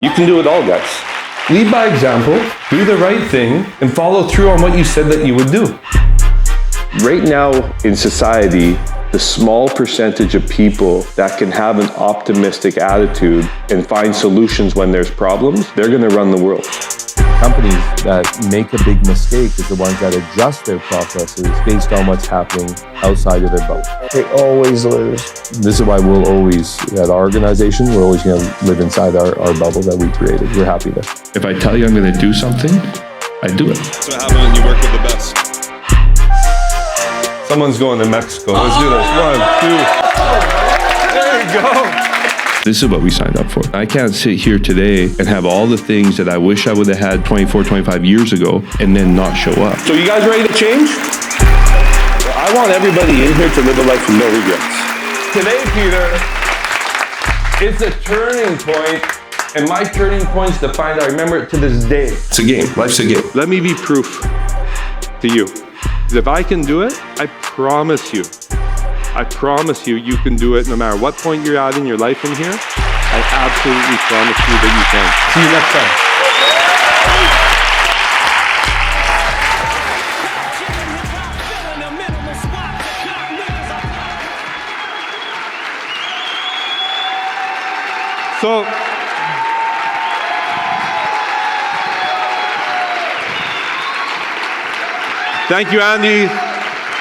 You can do it all, guys. Lead by example, do the right thing, and follow through on what you said that you would do. Right now in society, the small percentage of people that can have an optimistic attitude and find solutions when there's problems, they're going to run the world. Companies that make a big mistake is the ones that adjust their processes based on what's happening outside of their bubble. They always lose. This is why we'll always, at our organization, we're always going to live inside our bubble that we created. We're happy there. If I tell you I'm going to do something, I do it. That's what happens when you work with the best. Someone's going to Mexico. Let's do this. 1, 2. There you go. This is what we signed up for. I can't sit here today and have all the things that I wish I would have had 24, 25 years ago and then not show up. So you guys ready to change? I want everybody in here to live a life with no regrets. Today, Peter, it's a turning point, and my turning point's defined, I remember it to this day. It's a game. Life's a game. Let me be proof to you. If I can do it, I promise you, you can do it no matter what point you're at in your life in here. I absolutely promise you that you can. See you next time. So, thank you, Andy.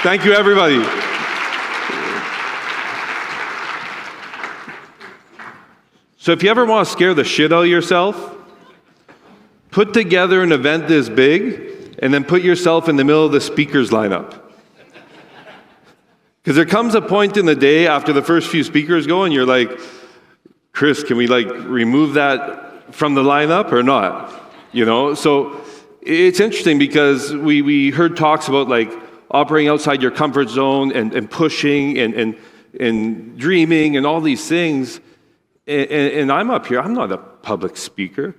Thank you, everybody. So if you ever want to scare the shit out of yourself, put together an event this big and then put yourself in the middle of the speakers lineup. Because there comes a point in the day after the first few speakers go and you're like, Chris, can we remove that from the lineup or not? You know, so it's interesting because we heard talks about operating outside your comfort zone and pushing and dreaming and all these things. And I'm up here, I'm not a public speaker.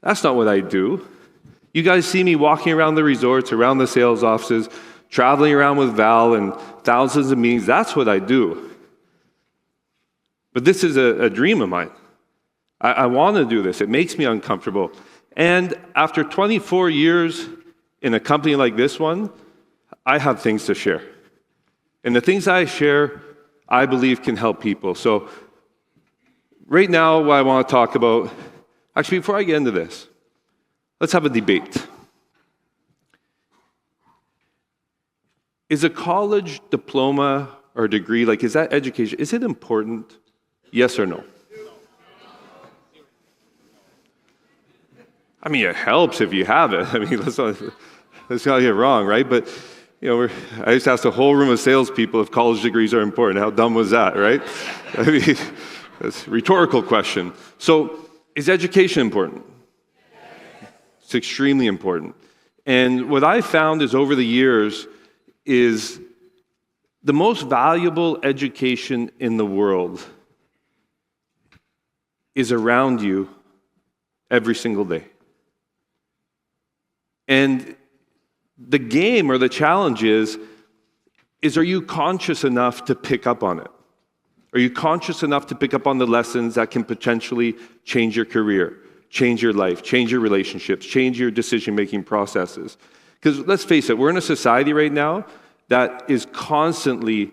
That's not what I do. You guys see me walking around the resorts, around the sales offices, traveling around with Val and thousands of meetings. That's what I do. But this is a dream of mine. I want to do this. It makes me uncomfortable. And after 24 years in a company like this one, I have things to share. And the things I share, I believe can help people. So right now, what I want to talk about, actually, before I get into this, let's have a debate. Is a college diploma or degree, is that education, is it important? Yes or no? I mean, it helps if you have it. I mean, let's not get it wrong, right? But, I just asked a whole room of salespeople if college degrees are important. How dumb was that, right? I mean, that's a rhetorical question. So, is education important? It's extremely important. And what I found is over the years is the most valuable education in the world is around you every single day. And the game or the challenge is are you conscious enough to pick up on it? Are you conscious enough to pick up on the lessons that can potentially change your career, change your life, change your relationships, change your decision-making processes? Because let's face it, we're in a society right now that is constantly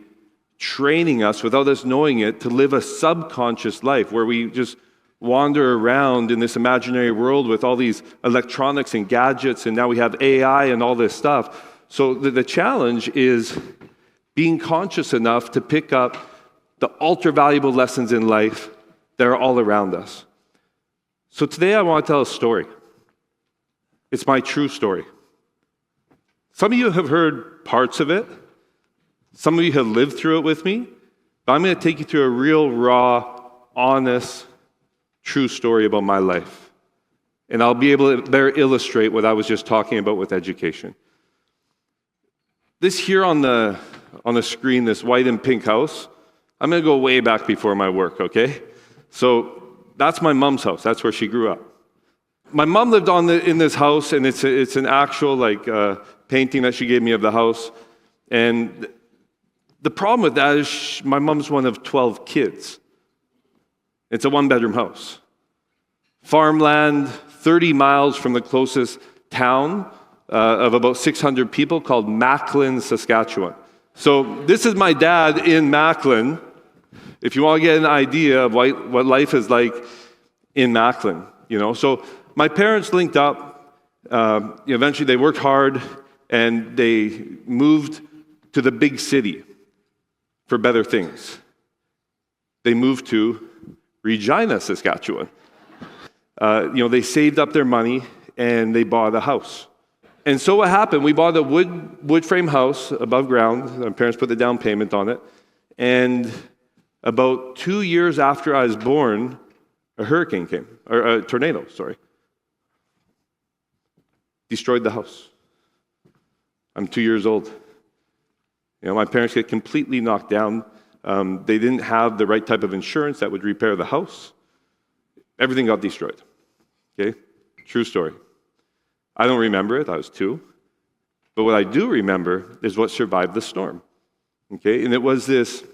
training us, without us knowing it, to live a subconscious life where we just wander around in this imaginary world with all these electronics and gadgets, and now we have AI and all this stuff. So the challenge is being conscious enough to pick up the ultra-valuable lessons in life that are all around us. So today I want to tell a story. It's my true story. Some of you have heard parts of it. Some of you have lived through it with me. But I'm going to take you through a real, raw, honest, true story about my life. And I'll be able to better illustrate what I was just talking about with education. This here on the screen, this white and pink house, I'm going to go way back before my work, okay? So that's my mom's house. That's where she grew up. My mom lived in this house, and it's an actual painting that she gave me of the house. And the problem with that is my mom's one of 12 kids. It's a one-bedroom house. farmland 30 miles from the closest town of about 600 people called Macklin, Saskatchewan. So this is my dad in Macklin, if you want to get an idea of what life is like in Macklin. So my parents linked up. Eventually they worked hard and they moved to the big city for better things. They moved to Regina, Saskatchewan. They saved up their money and they bought a house. And so what happened, we bought a wood frame house above ground. My parents put the down payment on it. And about 2 years after I was born, a hurricane came, or a tornado, destroyed the house. I'm 2 years old. My parents get completely knocked down. They didn't have the right type of insurance that would repair the house. Everything got destroyed. Okay? True story. I don't remember it. I was 2. But what I do remember is what survived the storm. Okay? And it was this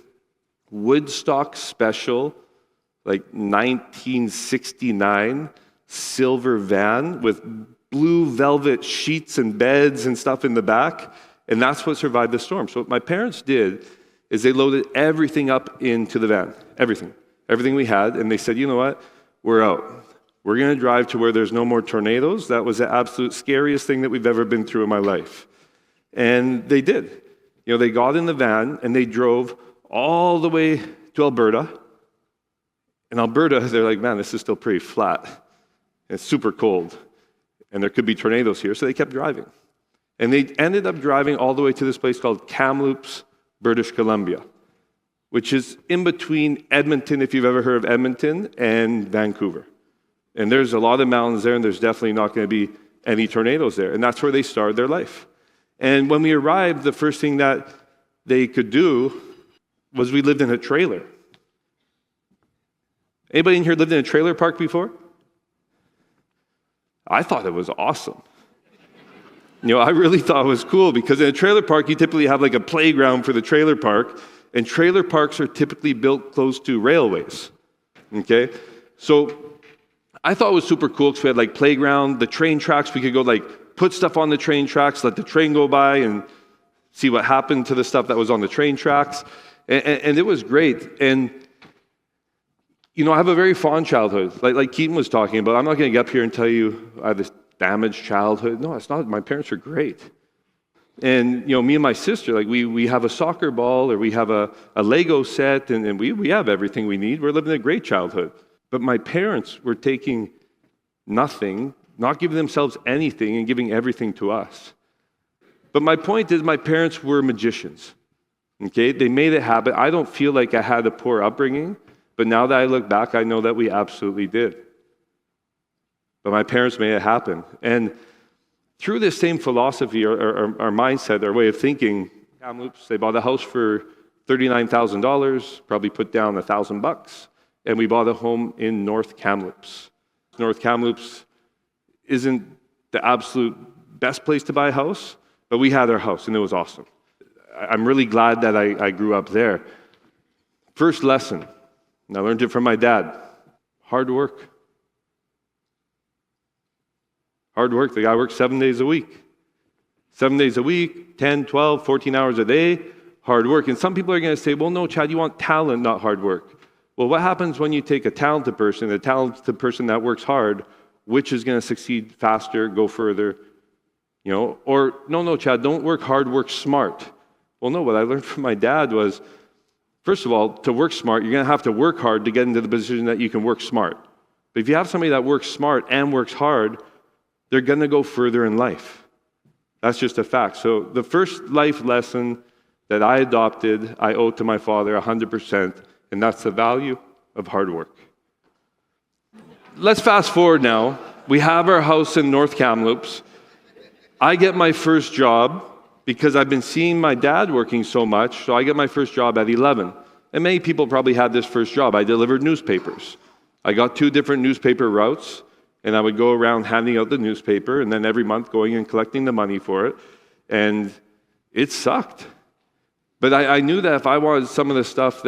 Woodstock special, like 1969 silver van with blue velvet sheets and beds and stuff in the back. And that's what survived the storm. So what my parents did is they loaded everything up into the van. Everything we had. And they said, you know what? We're out. We're going to drive to where there's no more tornadoes. That was the absolute scariest thing that we've ever been through in my life. And they did. They got in the van and they drove all the way to Alberta. In Alberta, they're like, man, this is still pretty flat. It's super cold. And there could be tornadoes here. So they kept driving. And they ended up driving all the way to this place called Kamloops, British Columbia, which is in between Edmonton, if you've ever heard of Edmonton, and Vancouver. And there's a lot of mountains there, and there's definitely not going to be any tornadoes there. And that's where they started their life. And when we arrived, the first thing that they could do was we lived in a trailer. Anybody in here lived in a trailer park before? I thought it was awesome. I really thought it was cool because in a trailer park, you typically have like a playground for the trailer park, and trailer parks are typically built close to railways. Okay? So I thought it was super cool because we had like playground, the train tracks, we could go like put stuff on the train tracks, let the train go by and see what happened to the stuff that was on the train tracks. And it was great. And, I have a very fond childhood. Like Keaton was talking about, I'm not going to get up here and tell you I had this damaged childhood. No, it's not. My parents are great. And, me and my sister, like we have a soccer ball or we have a Lego set and we have everything we need. We're living a great childhood. But my parents were taking nothing, not giving themselves anything, and giving everything to us. But my point is my parents were magicians. Okay? They made it happen. I don't feel like I had a poor upbringing, but now that I look back, I know that we absolutely did. But my parents made it happen. And through this same philosophy or mindset, our way of thinking, Kamloops, they bought a house for $39,000, probably put down $1,000, and we bought a home in North Kamloops. North Kamloops isn't the absolute best place to buy a house, but we had our house, and it was awesome. I'm really glad that I grew up there. First lesson, and I learned it from my dad, hard work. Hard work. The guy works 7 days a week. 7 days a week, 10, 12, 14 hours a day, hard work. And some people are going to say, well, no, Chad, you want talent, not hard work. Well, what happens when you take a talented person that works hard, which is going to succeed faster, go further, Or, no, Chad, don't work hard, work smart. Well, no, what I learned from my dad was, first of all, to work smart, you're going to have to work hard to get into the position that you can work smart. But if you have somebody that works smart and works hard, they're going to go further in life. That's just a fact. So the first life lesson that I adopted, I owe to my father 100%, and that's the value of hard work. Let's fast forward now. We have our house in North Kamloops. I get my first job because I've been seeing my dad working so much, so I get my first job at 11. And many people probably had this first job. I delivered newspapers. I got 2 different newspaper routes, and I would go around handing out the newspaper, and then every month going and collecting the money for it. And it sucked. But I knew that if I wanted some of the stuff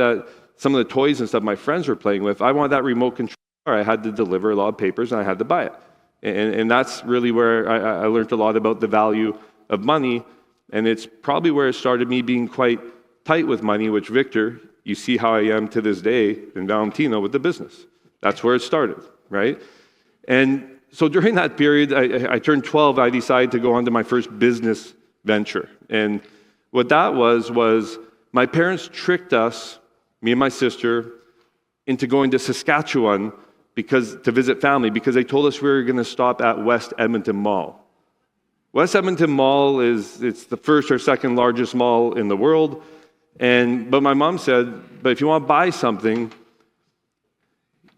some of the toys and stuff my friends were playing with, I wanted that remote control. I had to deliver a lot of papers and I had to buy it. And that's really where I learned a lot about the value of money. And it's probably where it started me being quite tight with money, which Victor, you see how I am to this day in Valentino with the business. That's where it started, right? And so during that period, I turned 12, I decided to go on to my first business venture. And what that was my parents tricked us, me and my sister, into going to Saskatchewan to visit family because they told us we were going to stop at West Edmonton Mall. West Edmonton Mall it's the first or second largest mall in the world. But my mom said, but if you want to buy something,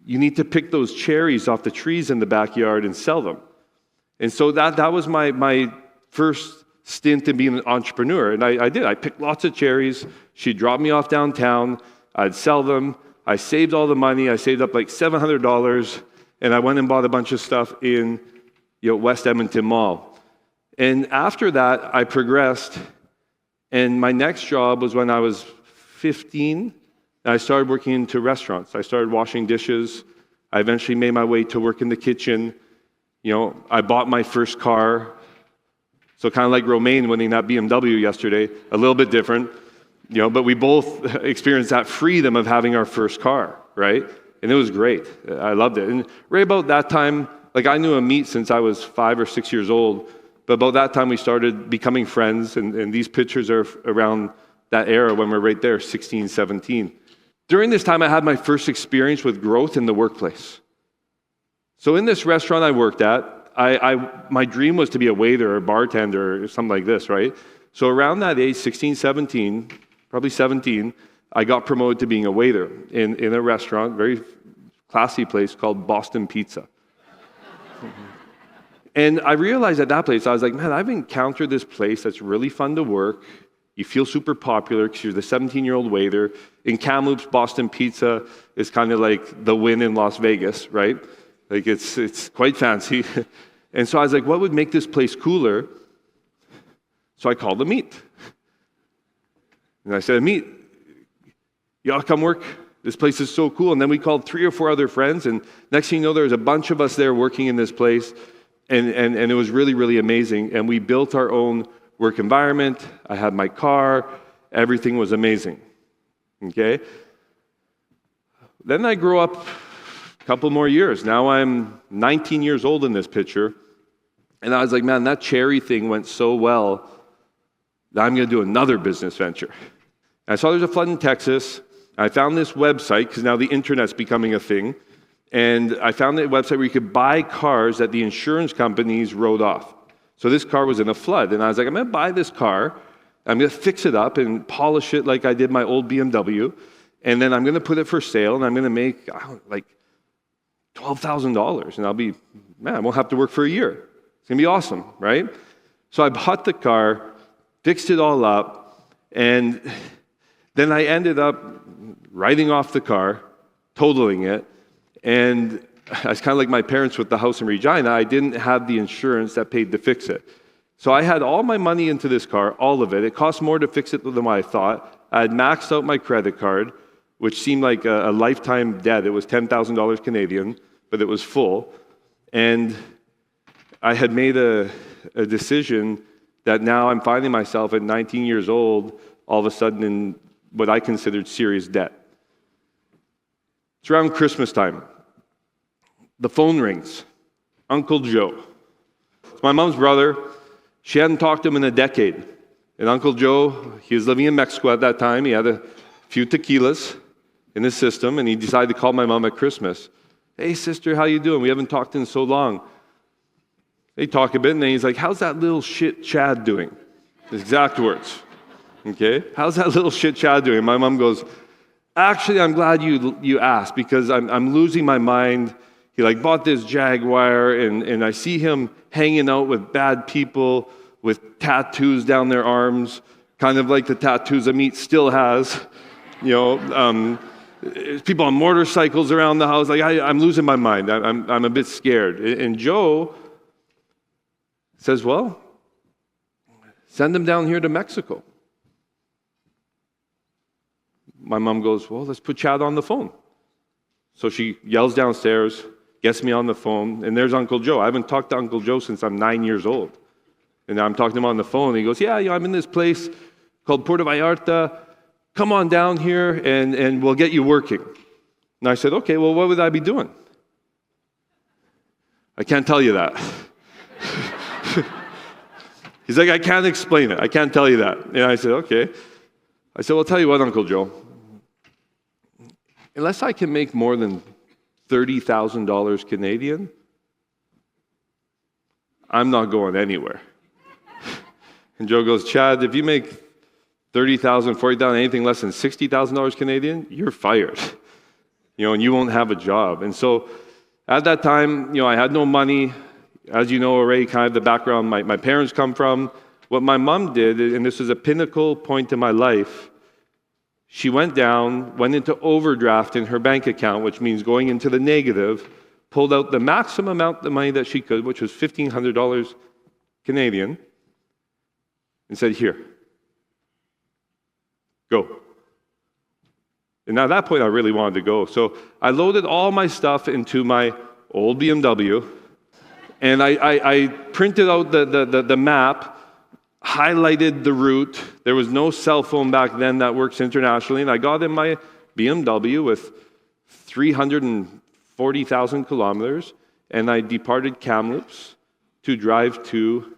you need to pick those cherries off the trees in the backyard and sell them. And so that was my first stint in being an entrepreneur. And I did. I picked lots of cherries. She'd drop me off downtown. I'd sell them. I saved all the money. I saved up like $700. And I went and bought a bunch of stuff in West Edmonton Mall. And after that, I progressed. And my next job was when I was 15. I started working into restaurants. I started washing dishes. I eventually made my way to work in the kitchen. I bought my first car. So kind of like Romain winning that BMW yesterday, a little bit different, but we both experienced that freedom of having our first car, right? And it was great. I loved it. And right about that time, like I knew Amit since I was 5 or 6 years old, but about that time we started becoming friends, and these pictures are around that era when we're right there, 16, 17. During this time, I had my first experience with growth in the workplace. So in this restaurant I worked at, my dream was to be a waiter or a bartender or something like this, right? So around that age, 16, 17, probably 17, I got promoted to being a waiter in a restaurant, very classy place called Boston Pizza. And I realized at that place, I was like, man, I've encountered this place that's really fun to work. You feel super popular because you're the 17-year-old waiter. In Kamloops, Boston Pizza is kind of like the Wynn in Las Vegas, right? Like it's quite fancy. And so I was like, what would make this place cooler? So I called Amit. And I said, Amit, you ought to come work. This place is so cool. And then we called 3 or 4 other friends. And next thing you know, there was a bunch of us there working in this place. And it was really, really amazing. And we built our own work environment. I had my car. Everything was amazing. Okay? Then I grew up a couple more years. Now I'm 19 years old in this picture. And I was like, man, that cherry thing went so well that I'm going to do another business venture. And I saw there's a flood in Texas. I found this website, because now the internet's becoming a thing. And I found a website where you could buy cars that the insurance companies wrote off. So this car was in a flood. And I was like, I'm going to buy this car. I'm going to fix it up and polish it like I did my old BMW. And then I'm going to put it for sale. And I'm going to make like $12,000. And I'll be, man, I won't have to work for a year. It's going to be awesome, right? So I bought the car, fixed it all up. And then I ended up writing off the car, totaling it. And I was kind of like my parents with the house in Regina. I didn't have the insurance that paid to fix it. So I had all my money into this car, all of it. It cost more to fix it than what I thought. I had maxed out my credit card, which seemed like a lifetime debt. It was $10,000 Canadian, but it was full. And I had made a decision that now I'm finding myself at 19 years old, all of a sudden in what I considered serious debt. It's around Christmas time. The phone rings. Uncle Joe. It's my mom's brother. She hadn't talked to him in a decade. And Uncle Joe, he was living in Mexico at that time. He had a few tequilas in his system, and he decided to call my mom at Christmas. Hey, sister, how you doing? We haven't talked in so long. They talk a bit, and then he's like, how's that little shit Chad doing? His exact words. Okay? How's that little shit Chad doing? My mom goes, actually, I'm glad you asked, because I'm losing my mind. He bought this Jaguar, and I see him hanging out with bad people with tattoos down their arms, kind of like the tattoos Amit still has. People on motorcycles around the house. I'm losing my mind. I'm a bit scared. And Joe says, well, send him down here to Mexico. My mom goes, well, let's put Chad on the phone. So she yells downstairs, gets me on the phone, and there's Uncle Joe. I haven't talked to Uncle Joe since I'm 9 years old. And I'm talking to him on the phone, and he goes, yeah, I'm in this place called Puerto Vallarta. Come on down here, and we'll get you working. And I said, okay, well, what would I be doing? I can't tell you that. He's like, I can't explain it. I can't tell you that. And I said, okay. I said, well, I'll tell you what, Uncle Joe. Unless I can make more than $30,000 Canadian, I'm not going anywhere. And Joe goes, Chad, if you make $30,000, $40,000, anything less than $60,000 Canadian, you're fired. And you won't have a job. And so at that time, I had no money. As you know already, kind of the background my parents come from. What my mom did, and this was a pinnacle point in my life, she went into overdraft in her bank account, which means going into the negative, pulled out the maximum amount of money that she could, which was $1,500 Canadian, and said, here, go. And at that point, I really wanted to go. So I loaded all my stuff into my old BMW, and I printed out the map, highlighted the route. There was no cell phone back then that works internationally, and I got in my BMW with 340,000 kilometers, and I departed Kamloops to drive to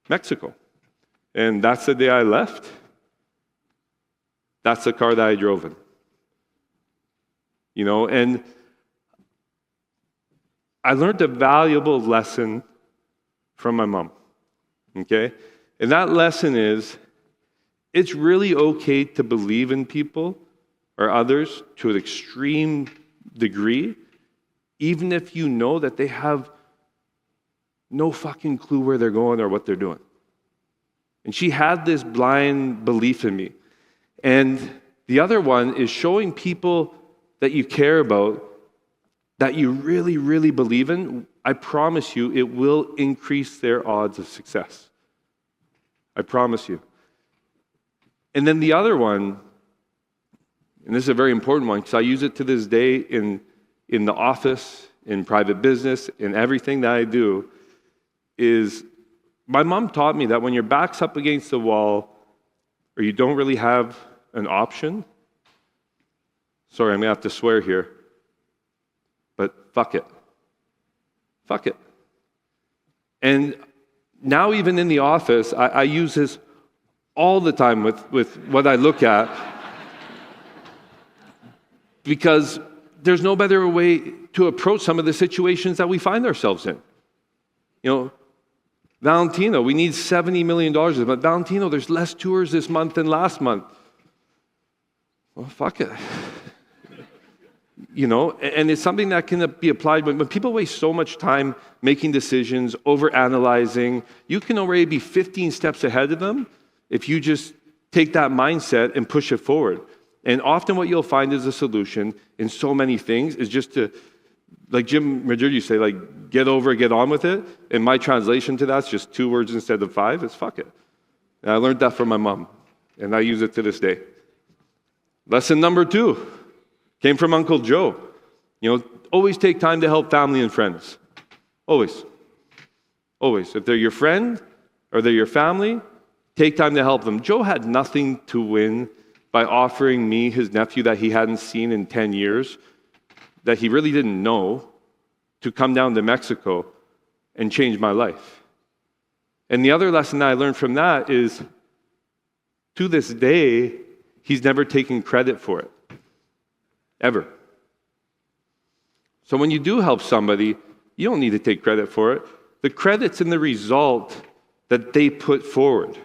Mexico. And that's the day I left. That's the car that I drove in. And I learned a valuable lesson from my mom, okay? And that lesson is, it's really okay to believe in people or others to an extreme degree, even if you know that they have no fucking clue where they're going or what they're doing. And she had this blind belief in me. And the other one is showing people that you care about, that you really, really believe in. I promise you, it will increase their odds of success. I promise you. And then the other one, and this is a very important one, because I use it to this day in the office, in private business, in everything that I do, is my mom taught me that when your back's up against the wall, or you don't really have an option, sorry, I'm going to have to swear here, but fuck it. Fuck it. And now even in the office, I use this all the time with what I look at, because there's no better way to approach some of the situations that we find ourselves in. Valentino, we need $70 million, but Valentino, there's less tours this month than last month. Well, fuck it. And it's something that can be applied when people waste so much time making decisions, overanalyzing. You can already be 15 steps ahead of them if you just take that mindset and push it forward. And often what you'll find is a solution in so many things is just to, like Jim Madrid used to say, like, get over it, get on with it. And my translation to that's just 2 words instead of 5. It's fuck it. And I learned that from my mom, and I use it to this day. Lesson number 2 came from Uncle Joe. Always take time to help family and friends. Always. Always. If they're your friend or they're your family, take time to help them. Joe had nothing to win by offering me his nephew that he hadn't seen in 10 years, that he really didn't know, to come down to Mexico and change my life. And the other lesson that I learned from that is, to this day, he's never taken credit for it. Ever. So when you do help somebody, you don't need to take credit for it. The credit's in the result that they put forward.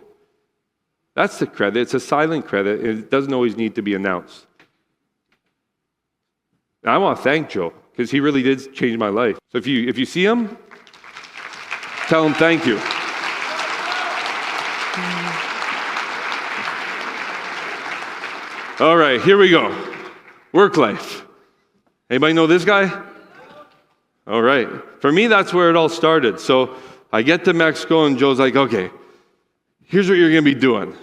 That's the credit. It's a silent credit. It doesn't always need to be announced. And I want to thank Joe, because he really did change my life. So if you see him, tell him thank you. All right, here we go. Work life. Anybody know this guy? All right. For me, that's where it all started. So I get to Mexico, and Joe's like, okay, here's what you're going to be doing.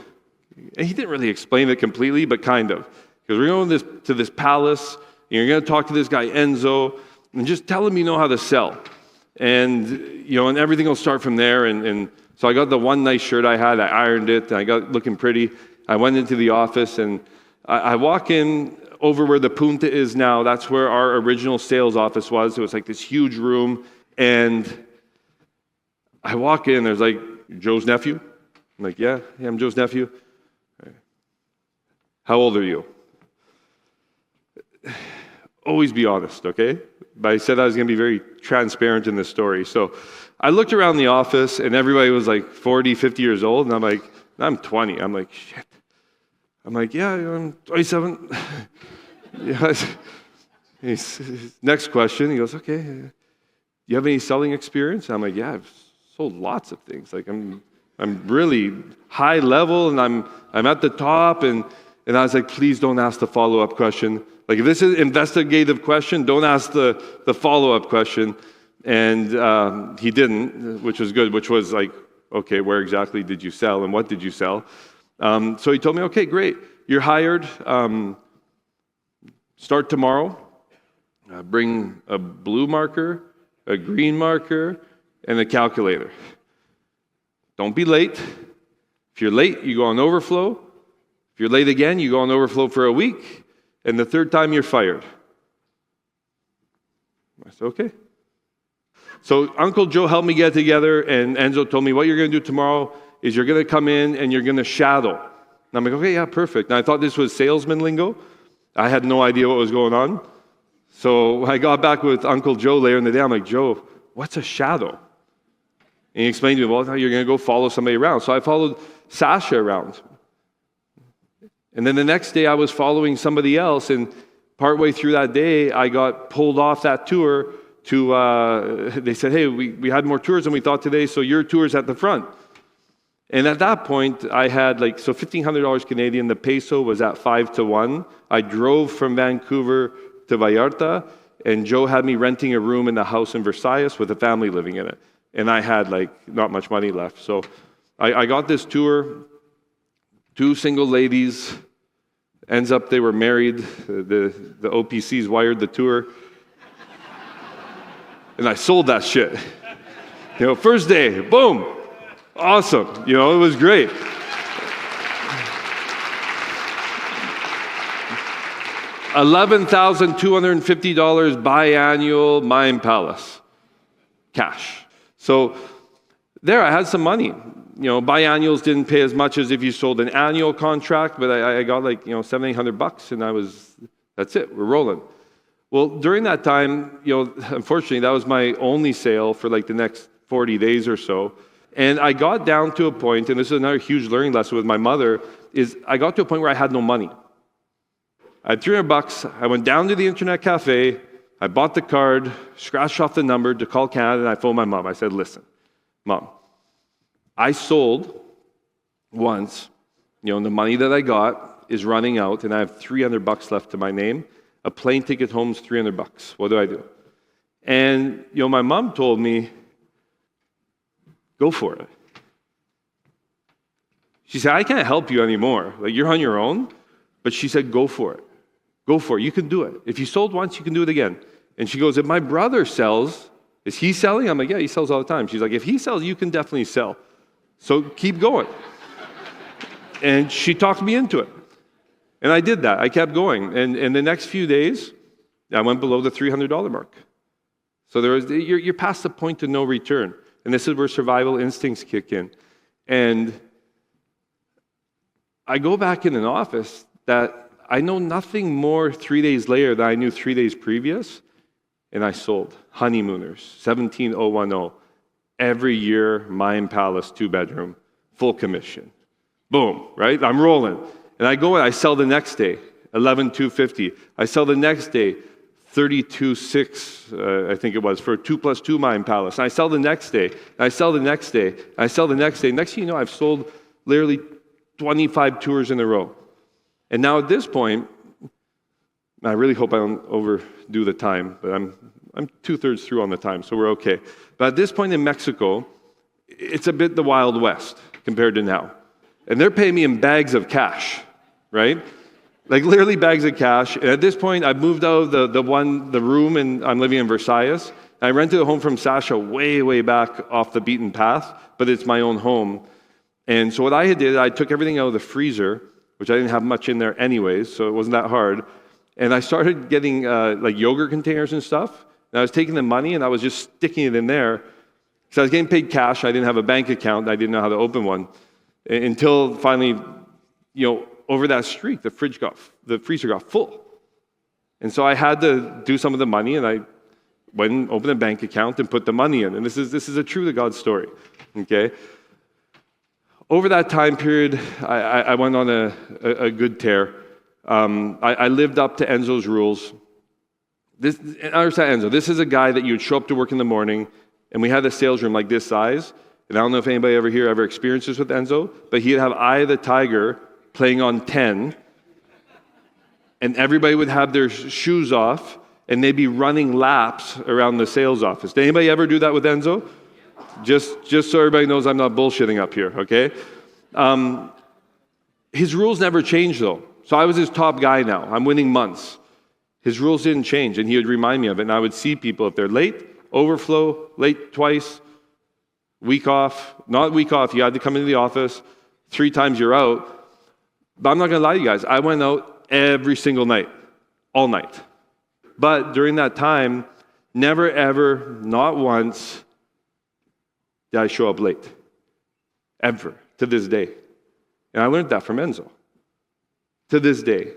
And he didn't really explain it completely, but kind of. Because we're going to this palace, You're going to talk to this guy, Enzo, and just tell him you know how to sell. And, and everything will start from there. And so I got the one nice shirt I had, I ironed it, and I got it looking pretty. I went into the office, and I walk in over where the Punta is now. That's where our original sales office was. It was like this huge room. And I walk in, there's like, Joe's nephew? I'm like, yeah, I'm Joe's nephew. How old are you? Always be honest, okay? But I said I was going to be very transparent in this story. So I looked around the office, and everybody was like 40, 50 years old, and I'm like, I'm 20. I'm like, shit. I'm like, yeah, I'm 27. Next question. He goes, okay. Do you have any selling experience? I'm like, yeah, I've sold lots of things. Like I'm really high level, and I'm at the top. And I was like, please don't ask the follow-up question. Like if this is an investigative question, don't ask the follow-up question. And he didn't, which was good, which was like, okay, where exactly did you sell and what did you sell? So he told me, okay, great. You're hired. Start tomorrow. Bring a blue marker, a green marker, and a calculator. Don't be late. If you're late, you go on overflow. If you're late again, you go on overflow for a week. And the third time, you're fired. I said, okay. So Uncle Joe helped me get together, and Enzo told me, what you're going to do tomorrow is you're going to come in and you're going to shadow. And I'm like, okay, yeah, perfect. And I thought this was salesman lingo. I had no idea what was going on. So I got back with Uncle Joe later in the day. I'm like, Joe, what's a shadow? And he explained to me, well, you're going to go follow somebody around. So I followed Sasha around. And then the next day I was following somebody else, and partway through that day, I got pulled off that tour to, they said, hey, we had more tours than we thought today, so your tour's at the front. And at that point, I had $1,500 Canadian. The peso was at 5-1. I drove from Vancouver to Vallarta, and Joe had me renting a room in the house in Versailles with a family living in it. And I had not much money left. So I got this tour, 2 single ladies, ends up they were married. The OPCs wired the tour. And I sold that shit. First day, boom, awesome. It was great. $11,250 biannual Mind Palace, cash. So there I had some money. Biannuals didn't pay as much as if you sold an annual contract, but I got $700-800, and that's it, we're rolling. Well, during that time, unfortunately, that was my only sale for the next 40 days or so. And I got down to a point, and this is another huge learning lesson with my mother, is I got to a point where I had no money. I had $300. I went down to the internet cafe. I bought the card, scratched off the number to call Canada, and I phoned my mom. I said, listen, Mom, I sold once. The money that I got is running out, and I have $300 left to my name. A plane ticket home is $300. What do I do? And, my mom told me, go for it. She said, I can't help you anymore. You're on your own. But she said, go for it. Go for it. You can do it. If you sold once, you can do it again. And she goes, if my brother sells, is he selling? I'm like, yeah, he sells all the time. She's like, if he sells, you can definitely sell. So keep going. And she talked me into it. And I did that. I kept going. And in the next few days, I went below the $300 mark. So you're past the point of no return. And this is where survival instincts kick in. And I go back in an office that I know nothing more 3 days later than I knew 3 days previous, and I sold. Honeymooners, 17010. Every year, Mind Palace, 2-bedroom, full commission. Boom, right? I'm rolling. And I go and I sell the next day, 11,250. I sell the next day, 32,600, I think it was, for a 2+2 Mind Palace. And I sell the next day, and I sell the next day, and I sell the next day. Next thing you know, I've sold literally 25 tours in a row. And now at this point, I really hope I don't overdo the time, but I'm 2/3 through on the time, so we're okay. But at this point in Mexico, it's a bit the Wild West compared to now. And they're paying me in bags of cash, right? Like literally bags of cash. And at this point, I've moved out of the room, and I'm living in Versailles. I rented a home from Sasha way, way back off the beaten path, but it's my own home. And so what I did, I took everything out of the freezer, which I didn't have much in there anyways, so it wasn't that hard. And I started getting like yogurt containers and stuff. And I was taking the money and I was just sticking it in there. So I was getting paid cash. I didn't have a bank account. I didn't know how to open one. Until finally, over that streak, the freezer got full. And so I had to do some of the money, and I went and opened a bank account and put the money in. And this is a true to God story, okay? Over that time period, I went on a good tear. I lived up to Enzo's rules. Understand Enzo, this is a guy that you'd show up to work in the morning, and we had a sales room like this size, and I don't know if anybody ever experienced this with Enzo, but he'd have Eye of the Tiger playing on 10, and everybody would have their shoes off, and they'd be running laps around the sales office. Did anybody ever do that with Enzo? Just so everybody knows I'm not bullshitting up here, okay? His rules never changed, though. So I was his top guy now. I'm winning months. His rules didn't change, and he would remind me of it, and I would see people, if they're late, overflow, late twice, week off, not week off, you had to come into the office, 3 times you're out. But I'm not going to lie to you guys, I went out every single night, all night. But during that time, never ever, not once, did I show up late. Ever, to this day. And I learned that from Enzo. To this day.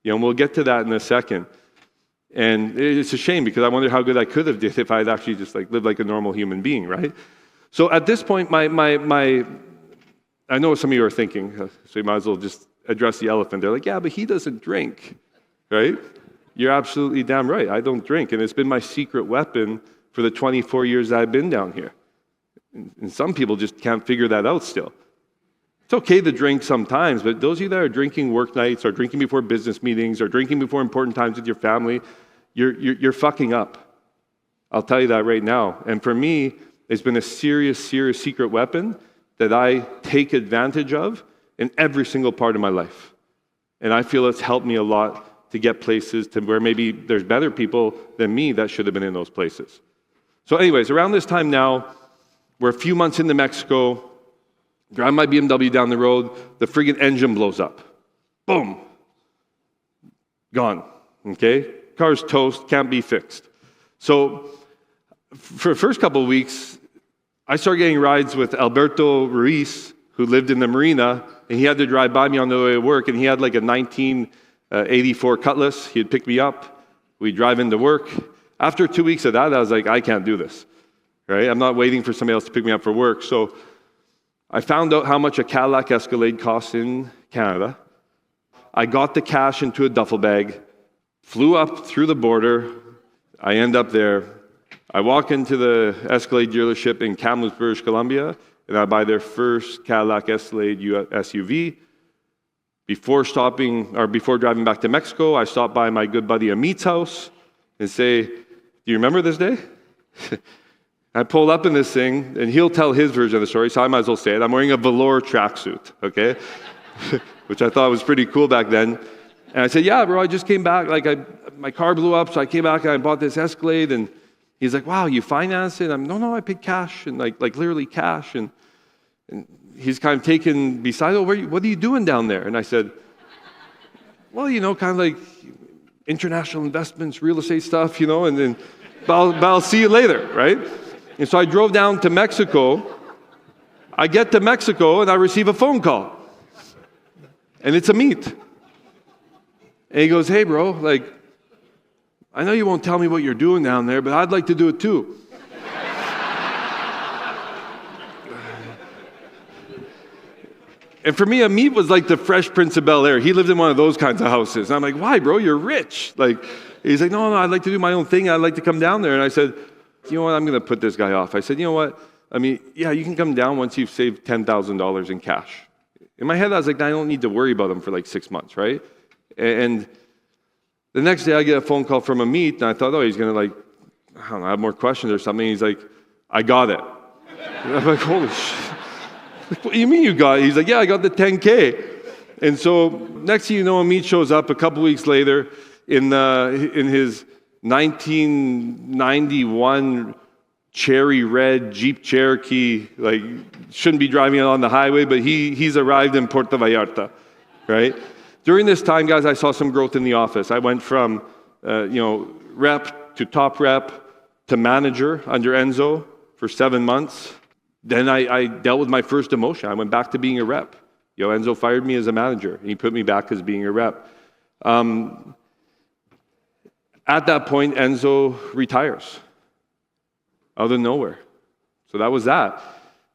And we'll get to that in a second. And it's a shame because I wonder how good I could have did if I had actually just lived like a normal human being, right? So at this point, I know what some of you are thinking, so you might as well just address the elephant. They're like, yeah, but he doesn't drink, right? You're absolutely damn right. I don't drink, and it's been my secret weapon for the 24 years that I've been down here. And some people just can't figure that out still. It's okay to drink sometimes, but those of you that are drinking work nights or drinking before business meetings or drinking before important times with your family, you're fucking up. I'll tell you that right now. And for me, it's been a serious, serious secret weapon that I take advantage of in every single part of my life. And I feel it's helped me a lot to get places to where maybe there's better people than me that should have been in those places. So anyways, around this time now, we're a few months into Mexico, drive my BMW down the road, the friggin' engine blows up. Boom. Gone. Okay? Car's toast, can't be fixed. So for the first couple of weeks, I started getting rides with Alberto Ruiz, who lived in the marina, and he had to drive by me on the way to work, and he had like a 1984 Cutlass. He'd pick me up. We'd drive into work. After 2 weeks of that, I was like, I can't do this. Right? I'm not waiting for somebody else to pick me up for work. So I found out how much a Cadillac Escalade costs in Canada. I got the cash into a duffel bag, flew up through the border. I end up there. I walk into the Escalade dealership in Kamloops, British Columbia, and I buy their first Cadillac Escalade SUV. Before driving back to Mexico, I stopped by my good buddy Amit's house and say, do you remember this day? I pulled up in this thing, and he'll tell his version of the story, so I might as well say it. I'm wearing a velour tracksuit, okay? Which I thought was pretty cool back then. And I said, yeah, bro, I just came back. My car blew up, so I came back and I bought this Escalade. And he's like, wow, you financed it? No, I paid cash, and like literally cash. And he's kind of taken beside, what are you doing down there? And I said, well, kind of like international investments, real estate stuff, and then, but I'll see you later, right? And so I drove down to Mexico. I get to Mexico, and I receive a phone call. And it's Amit. And he goes, hey, bro, I know you won't tell me what you're doing down there, but I'd like to do it too. And for me, Amit was like the Fresh Prince of Bel-Air. He lived in one of those kinds of houses. And I'm like, why, bro? You're rich. He's like, no, I'd like to do my own thing. I'd like to come down there. And I said, you know what? I'm going to put this guy off. I said, you know what? Yeah, you can come down once you've saved $10,000 in cash. In my head, I was like, I don't need to worry about him for 6 months, right? And the next day, I get a phone call from Amit, and I thought, he's going to I don't know, have more questions or something. He's like, I got it. And I'm like, holy shit. What do you mean you got it? He's like, yeah, I got the 10K. And so next thing you know, Amit shows up a couple weeks later in his 1991 cherry red Jeep Cherokee, like shouldn't be driving it on the highway, but he's arrived in Puerto Vallarta, right? During this time, guys, I saw some growth in the office. I went from rep to top rep to manager under Enzo for 7 months. Then I dealt with my first demotion. I went back to being a rep. Enzo fired me as a manager, and he put me back as being a rep. At that point, Enzo retires out of nowhere. So that was that.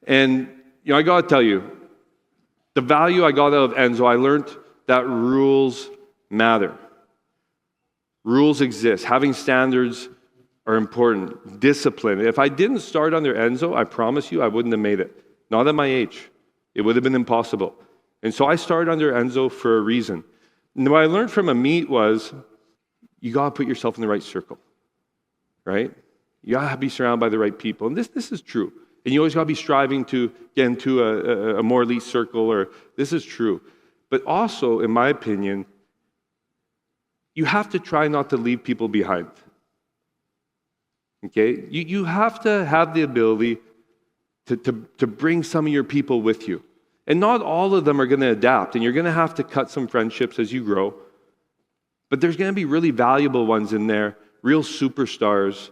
And, I got to tell you, the value I got out of Enzo, I learned that rules matter. Rules exist. Having standards are important. Discipline. If I didn't start under Enzo, I promise you I wouldn't have made it. Not at my age. It would have been impossible. And so I started under Enzo for a reason. And what I learned from Amit was, you got to put yourself in the right circle, right? You got to be surrounded by the right people. And this is true. And you always got to be striving to get into a more elite circle, or this is true. But also, in my opinion, you have to try not to leave people behind. Okay? You have to have the ability to bring some of your people with you. And not all of them are going to adapt, and you're going to have to cut some friendships as you grow. But there's going to be really valuable ones in there, real superstars,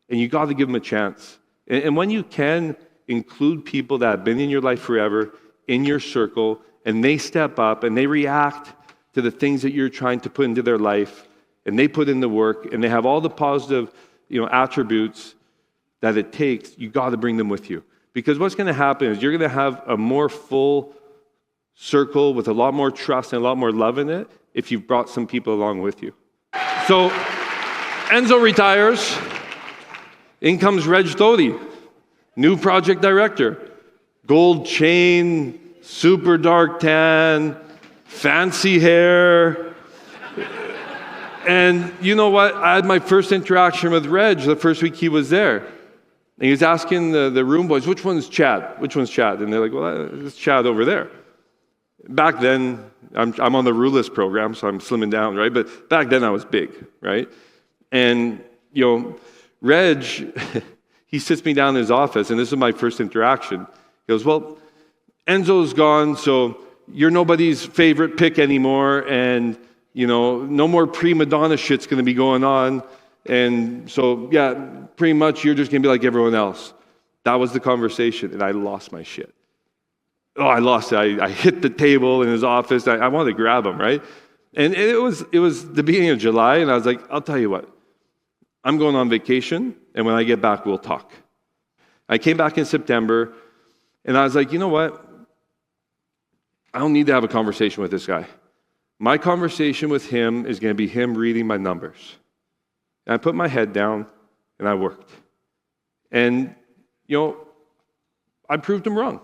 and you got to give them a chance. And when you can include people that have been in your life forever, in your circle, and they step up and they react to the things that you're trying to put into their life, and they put in the work, and they have all the positive, attributes that it takes, you got to bring them with you. Because what's going to happen is you're going to have a more full circle with a lot more trust and a lot more love in it if you've brought some people along with you. So Enzo retires. In comes Reg Todi, new project director. Gold chain, super dark tan, fancy hair. And you know what? I had my first interaction with Reg the first week he was there. And he was asking the room boys, which one's Chad? Which one's Chad? And they're like, well, it's Chad over there. Back then, I'm on the Rulist program, so I'm slimming down, right? But back then I was big, right? And, Reg, he sits me down in his office, and this is my first interaction. He goes, well, Enzo's gone, so you're nobody's favorite pick anymore, and, no more prima donna shit's going to be going on. And so, yeah, pretty much you're just going to be like everyone else. That was the conversation, and I lost my shit. Oh, I lost it. I hit the table in his office. I wanted to grab him, right? And it was the beginning of July, and I was like, I'll tell you what. I'm going on vacation, and when I get back, we'll talk. I came back in September, and I was like, you know what? I don't need to have a conversation with this guy. My conversation with him is going to be him reading my numbers. And I put my head down, and I worked. And, I proved him wrong.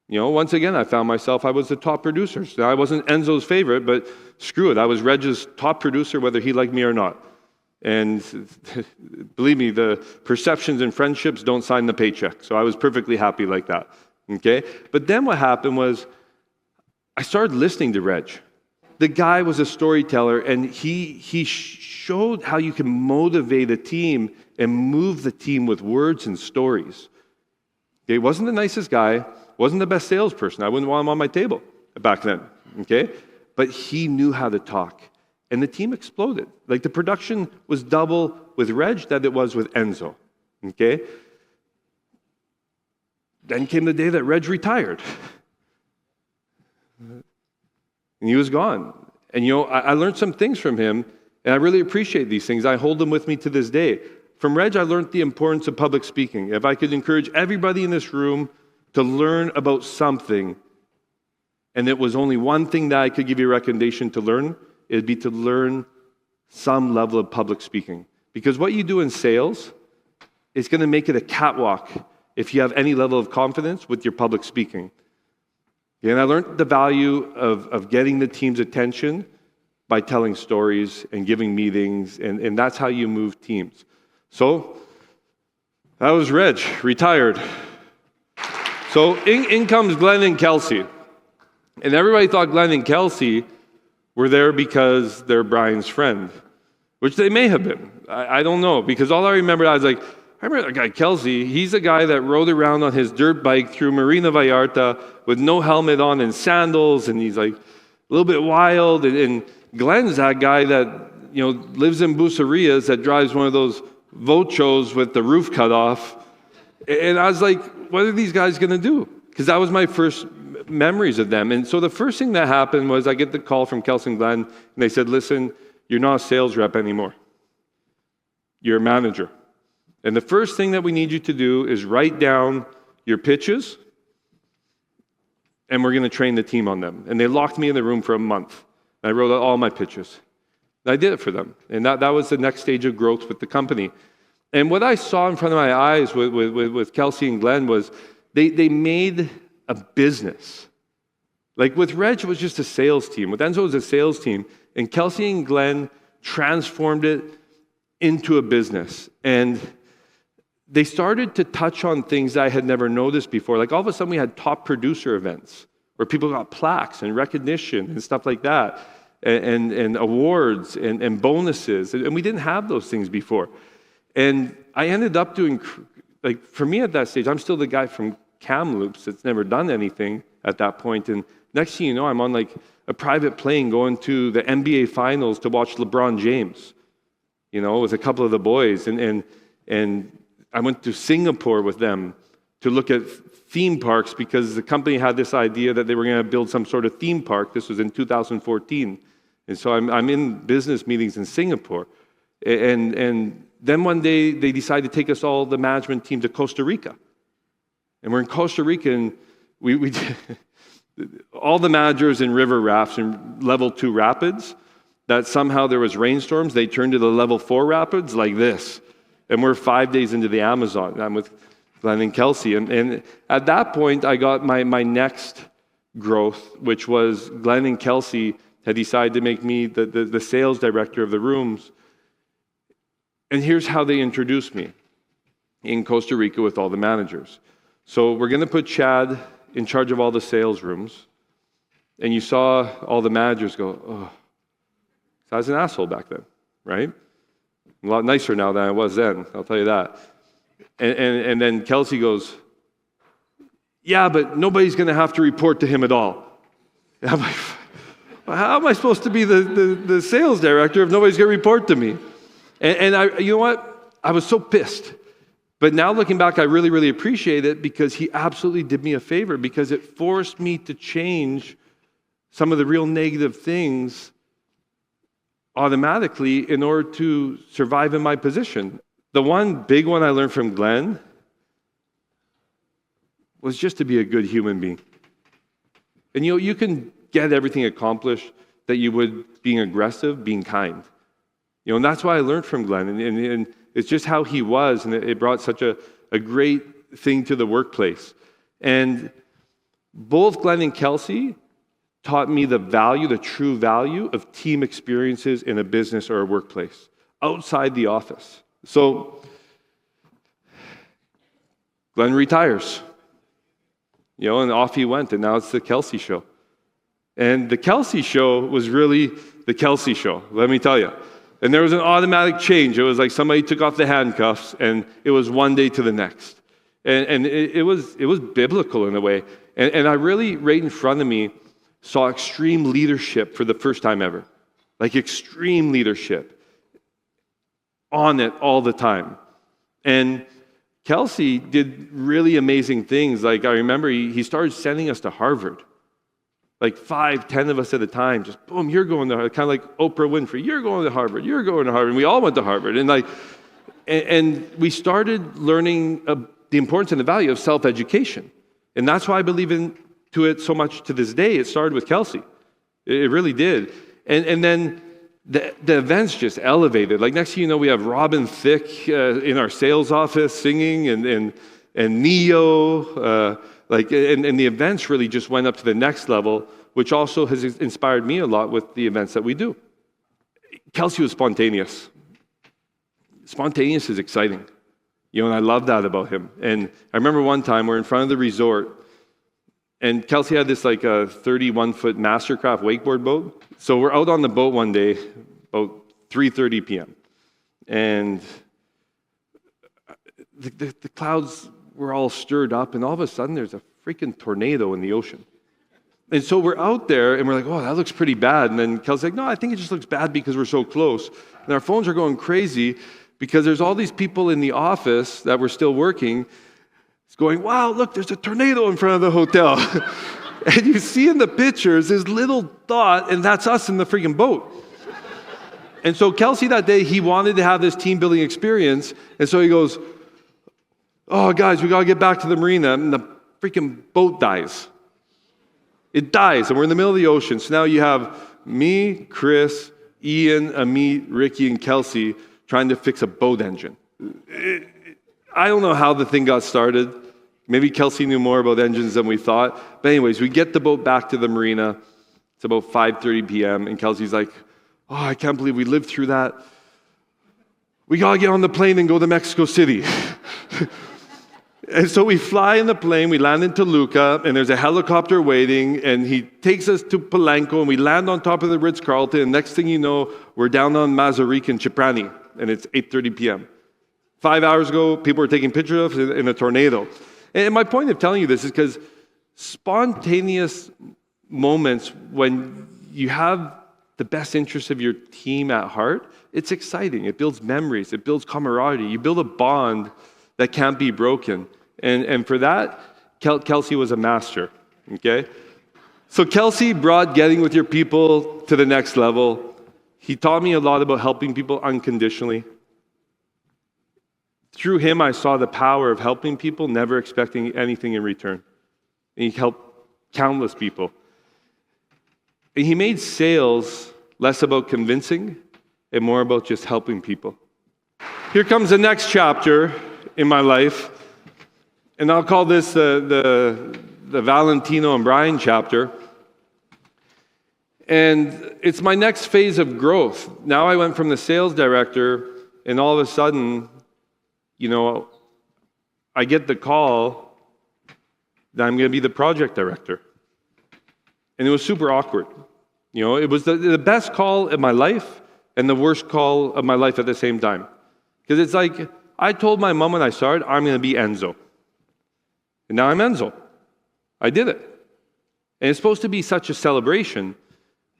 Once again, I found myself, I was the top producer. Now, I wasn't Enzo's favorite, but screw it. I was Reg's top producer, whether he liked me or not. And believe me, the perceptions and friendships don't sign the paycheck. So I was perfectly happy like that. Okay? But then what happened was I started listening to Reg. The guy was a storyteller, and he showed how you can motivate a team and move the team with words and stories. He wasn't the nicest guy, wasn't the best salesperson. I wouldn't want him on my table back then. Okay? But he knew how to talk. And the team exploded. Like the production was double with Reg that it was with Enzo. Okay? Then came the day that Reg retired. And he was gone. And I learned some things from him, and I really appreciate these things. I hold them with me to this day. From Reg, I learned the importance of public speaking. If I could encourage everybody in this room to learn about something, and it was only one thing that I could give you a recommendation to learn, it'd be to learn some level of public speaking. Because what you do in sales is going to make it a catwalk if you have any level of confidence with your public speaking. And I learned the value of getting the team's attention by telling stories and giving meetings, and that's how you move teams. So, that was Reg, retired. So, in comes Glenn and Kelsey. And everybody thought Glenn and Kelsey were there because they're Brian's friend, which they may have been. I don't know, because all I remember, I remember that guy Kelsey. He's a guy that rode around on his dirt bike through Marina Vallarta with no helmet on and sandals, and he's like a little bit wild. And Glenn's that guy that lives in Bucerias, that drives one of those Vochos with the roof cut off. And I was like, what are these guys going to do? Because that was my first memories of them. And so the first thing that happened was I get the call from Kelsey and Glenn, and they said, listen, you're not a sales rep anymore. You're a manager. And the first thing that we need you to do is write down your pitches, and we're going to train the team on them. And they locked me in the room for a month. And I wrote out all my pitches. And I did it for them. And that was the next stage of growth with the company. And what I saw in front of my eyes with Kelsey and Glenn was they made a business. Like with Reg, it was just a sales team. With Enzo, it was a sales team. And Kelsey and Glenn transformed it into a business. And they started to touch on things I had never noticed before. Like all of a sudden we had top producer events where people got plaques and recognition and stuff like that, and awards and bonuses. And we didn't have those things before. And I ended up doing, like for me at that stage, I'm still the guy from Kamloops that's never done anything at that point. And next thing you know, I'm on like a private plane going to the NBA finals to watch LeBron James, with a couple of the boys. And I went to Singapore with them to look at theme parks because the company had this idea that they were going to build some sort of theme park. This was in 2014. And so I'm in business meetings in Singapore. And then one day they decided to take us all, the management team, to Costa Rica. And we're in Costa Rica, and we all the managers in river rafts in level 2 rapids, that somehow there was rainstorms, they turned to the level 4 rapids like this. And we're 5 days into the Amazon. And I'm with Glenn and Kelsey. And at that point, I got my next growth, which was Glenn and Kelsey had decided to make me the sales director of the rooms. And here's how they introduced me in Costa Rica with all the managers. So we're going to put Chad in charge of all the sales rooms. And you saw all the managers go, oh, I was an asshole back then, right? I'm a lot nicer now than I was then, I'll tell you that. And then Kelsey goes, yeah, but nobody's going to have to report to him at all. And I'm like, how am I supposed to be the sales director if nobody's going to report to me? And I, you know what? I was so pissed. But now looking back, I really, really appreciate it because he absolutely did me a favor because it forced me to change some of the real negative things automatically in order to survive in my position. The one big one I learned from Glenn was just to be a good human being. And you can get everything accomplished that you would being aggressive, being kind. And that's why I learned from Glenn. And it's just how he was, and it brought such a great thing to the workplace. And both Glenn and Kelsey taught me the true value of team experiences in a business or a workplace, outside the office. So, Glenn retires, and off he went, and now it's the Kelsey show. And the Kelsey show was really the Kelsey show, let me tell you. And there was an automatic change. It was like somebody took off the handcuffs, and it was one day to the next. And it was biblical in a way. And I really, right in front of me, saw extreme leadership for the first time ever. Like extreme leadership. On it all the time. And Kelsey did really amazing things. Like I remember he started sending us to Harvard. Like 5, 10 of us at a time, just boom, you're going to Harvard. Kind of like Oprah Winfrey, you're going to Harvard, you're going to Harvard. And we all went to Harvard. And we started learning the importance and the value of self-education. And that's why I believe into it so much to this day. It started with Kelsey. It really did. And then the events just elevated. Like next thing you know, we have Robin Thicke in our sales office singing, and Neo, and the events really just went up to the next level, which also has inspired me a lot with the events that we do. Kelsey was spontaneous. Spontaneous is exciting. And I love that about him. And I remember one time we're in front of the resort, And Kelsey had this like a 31-foot Mastercraft wakeboard boat. So we're out on the boat one day, about 3:30 p.m. And the clouds were all stirred up, and all of a sudden there's a freaking tornado in the ocean. And so we're out there, and we're like, oh, that looks pretty bad. And then Kelsey's like, no, I think it just looks bad because we're so close. And our phones are going crazy because there's all these people in the office that were still working. It's going, wow, look, there's a tornado in front of the hotel. And you see in the pictures this little dot, and that's us in the freaking boat. And so Kelsey that day, he wanted to have this team building experience. And so he goes, oh, guys, we got to get back to the marina. And the freaking boat dies. It dies, and we're in the middle of the ocean. So now you have me, Chris, Ian, Amit, Ricky, and Kelsey trying to fix a boat engine. I don't know how the thing got started. Maybe Kelsey knew more about engines than we thought. But anyways, we get the boat back to the marina. It's about 5:30 p.m., and Kelsey's like, oh, I can't believe we lived through that. We got to get on the plane and go to Mexico City. And so we fly in the plane, we land in Toluca, and there's a helicopter waiting, and he takes us to Palenque, and we land on top of the Ritz-Carlton, and next thing you know, we're down on Mazarik in Ciprani, and it's 8:30 p.m. 5 hours ago, people were taking pictures of it in a tornado. And my point of telling you this is because spontaneous moments when you have the best interests of your team at heart, it's exciting. It builds memories. It builds camaraderie. You build a bond that can't be broken. And for that, Kelsey was a master, okay? So Kelsey brought getting with your people to the next level. He taught me a lot about helping people unconditionally. Through him, I saw the power of helping people, never expecting anything in return. And he helped countless people. And he made sales less about convincing and more about just helping people. Here comes the next chapter in my life, and I'll call this the Valentino and Brian chapter. And it's my next phase of growth. Now I went from the sales director, and all of a sudden, I get the call that I'm going to be the project director. And it was super awkward. It was the best call of my life and the worst call of my life at the same time. Because it's like, I told my mom when I started, I'm going to be Enzo. And now I'm Enzo. I did it. And it's supposed to be such a celebration,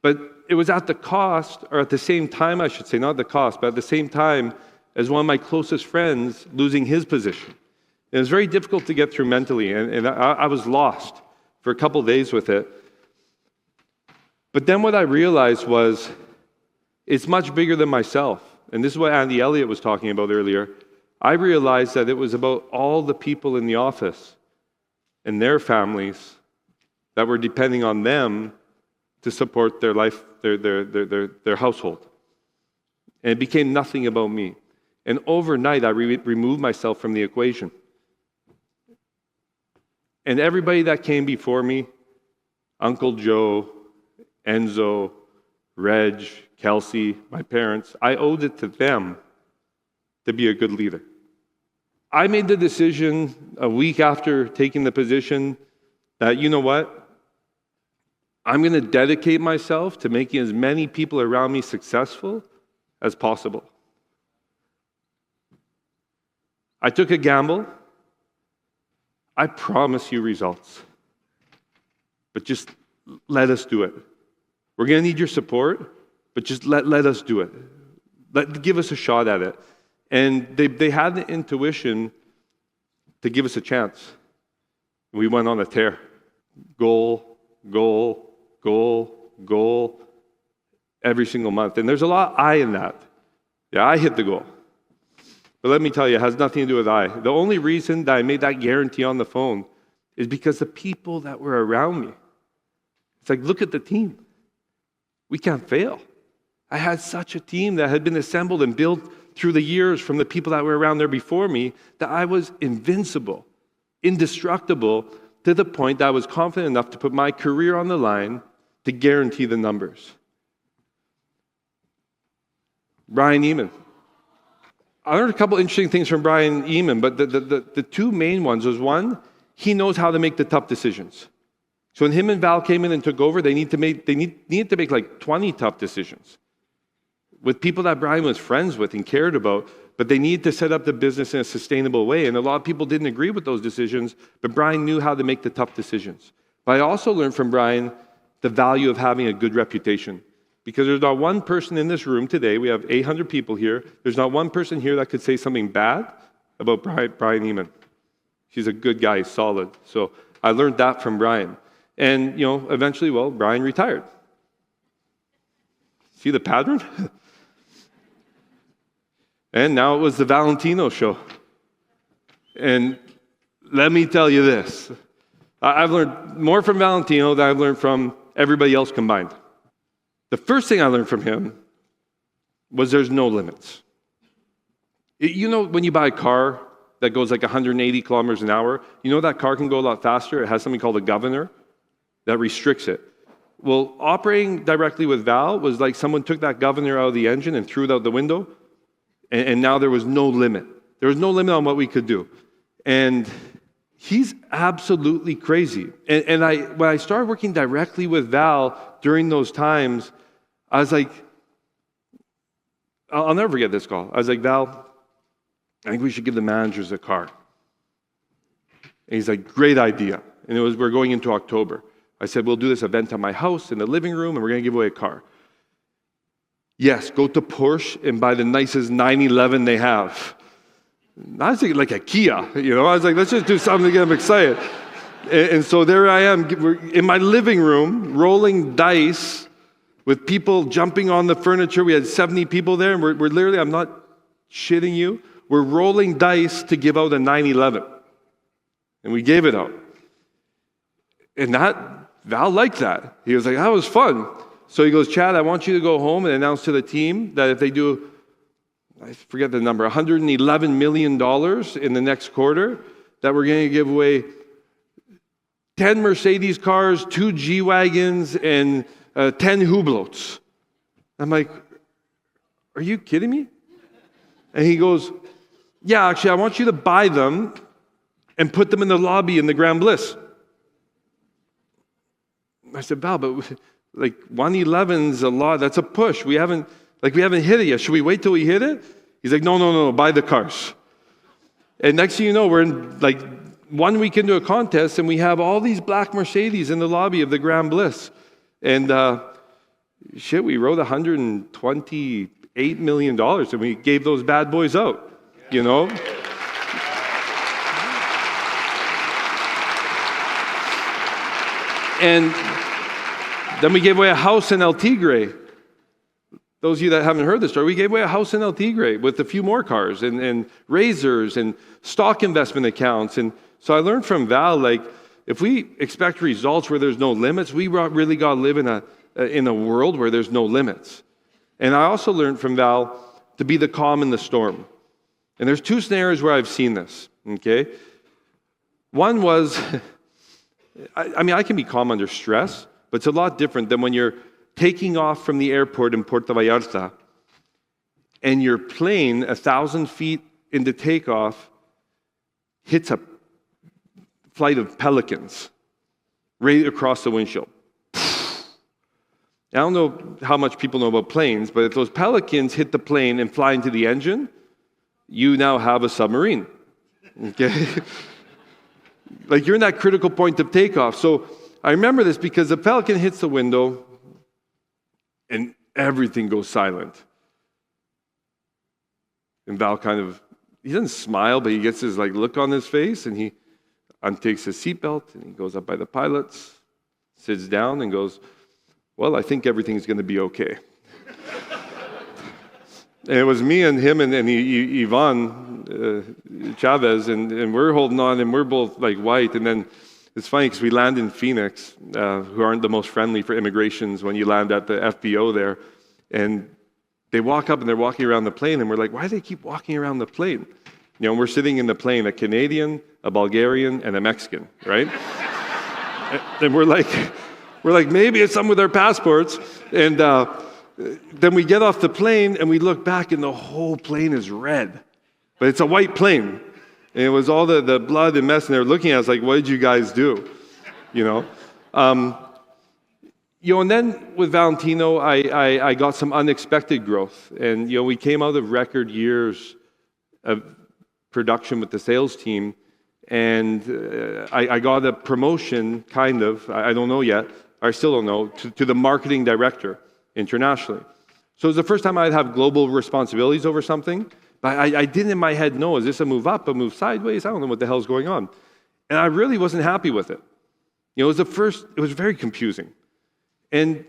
but it was at the cost, or at the same time, I should say, not the cost, but at the same time as one of my closest friends losing his position. It was very difficult to get through mentally, and I was lost for a couple days with it. But then what I realized was, it's much bigger than myself. And this is what Andy Elliott was talking about earlier. I realized that it was about all the people in the office and their families that were depending on them to support their life, their household. And it became nothing about me. And overnight, I removed myself from the equation. And everybody that came before me, Uncle Joe, Enzo, Reg, Kelsey, my parents, I owed it to them to be a good leader. I made the decision a week after taking the position that, you know what? I'm going to dedicate myself to making as many people around me successful as possible. I took a gamble. I promise you results. But just let us do it. We're going to need your support, but just let us do it. Give us a shot at it. And they had the intuition to give us a chance. We went on a tear. Goal, goal, goal, goal, every single month. And there's a lot of I in that. Yeah, I hit the goal. But let me tell you, it has nothing to do with I. The only reason that I made that guarantee on the phone is because the people that were around me. It's like, look at the team. We can't fail. I had such a team that had been assembled and built through the years from the people that were around there before me that I was invincible, indestructible, to the point that I was confident enough to put my career on the line to guarantee the numbers. Brian Eman. I learned a couple interesting things from Brian Eman, but the two main ones was, one, he knows how to make the tough decisions. So when him and Val came in and took over, they needed to make like 20 tough decisions with people that Brian was friends with and cared about, but they needed to set up the business in a sustainable way. And a lot of people didn't agree with those decisions, but Brian knew how to make the tough decisions. But I also learned from Brian the value of having a good reputation. Because there's not one person in this room today, we have 800 people here, there's not one person here that could say something bad about Brian Eamon. He's a good guy, solid. So I learned that from Brian. And, eventually, Brian retired. See the pattern? And now it was the Valentino show. And let me tell you this. I've learned more from Valentino than I've learned from everybody else combined. The first thing I learned from him was there's no limits. When you buy a car that goes like 180 kilometers an hour, that car can go a lot faster. It has something called a governor that restricts it. Well, operating directly with Val was like someone took that governor out of the engine and threw it out the window, and now there was no limit. There was no limit on what we could do. And he's absolutely crazy. And when I started working directly with Val during those times, I was like, I'll never forget this call. I was like, Val, I think we should give the managers a car. And he's like, great idea. And we're going into October. I said, we'll do this event at my house in the living room, and we're going to give away a car. Yes, go to Porsche and buy the nicest 911 they have. I was thinking like a Kia, I was like, let's just do something to get them excited. And so there I am, we're in my living room, rolling dice with people jumping on the furniture. We had 70 people there, and we're literally, I'm not shitting you, we're rolling dice to give out a 911. And we gave it out. And Val liked that. He was like, that was fun. So he goes, Chad, I want you to go home and announce to the team that if they do, I forget the number, $111 million in the next quarter, that we're going to give away 10 Mercedes cars, 2 G-Wagons, and 10 Hublots. I'm like, are you kidding me? And he goes, yeah, actually, I want you to buy them and put them in the lobby in the Grand Bliss. I said, Val, but 111's a lot. That's a push. We haven't hit it yet. Should we wait till we hit it? He's like, no, buy the cars. And next thing you know, we're in 1 week into a contest, and we have all these black Mercedes in the lobby of the Grand Bliss. And we wrote $128 million, and we gave those bad boys out, And then we gave away a house in El Tigre. Those of you that haven't heard this story, we gave away a house in El Tigre with a few more cars and razors and stock investment accounts. And so I learned from Val, if we expect results where there's no limits, we really got to live in a world where there's no limits. And I also learned from Val to be the calm in the storm. And there's 2 scenarios where I've seen this, okay? One was, I can be calm under stress, but it's a lot different than when you're taking off from the airport in Puerto Vallarta and your plane 1,000 feet into takeoff hits a flight of pelicans right across the windshield. I don't know how much people know about planes, but if those pelicans hit the plane and fly into the engine, you now have a submarine. Okay? You're in that critical point of takeoff. So I remember this because the pelican hits the window and everything goes silent. And Val he doesn't smile, but he gets his look on his face, and he untakes his seatbelt, and he goes up by the pilots, sits down, and goes, well, I think everything's going to be okay. And it was me and him and Yvonne Chavez, and we're holding on, and we're both white. And then it's funny because we land in Phoenix, who aren't the most friendly for immigrations when you land at the FBO there. And they walk up and they're walking around the plane, and we're like, why do they keep walking around the plane? We're sitting in the plane, a Canadian, a Bulgarian, and a Mexican, right? And we're like, maybe it's some with their passports. And then we get off the plane and we look back and the whole plane is red. But it's a white plane. And it was all the blood and mess, and they're looking at us like, what did you guys do? And then with Valentino, I got some unexpected growth. And, we came out of record years of production with the sales team. And I got a promotion, kind of, I don't know yet, I still don't know, to the marketing director internationally. So it was the first time I'd have global responsibilities over something. But I didn't in my head know, is this a move up, a move sideways? I don't know what the hell's going on. And I really wasn't happy with it. It was very confusing. And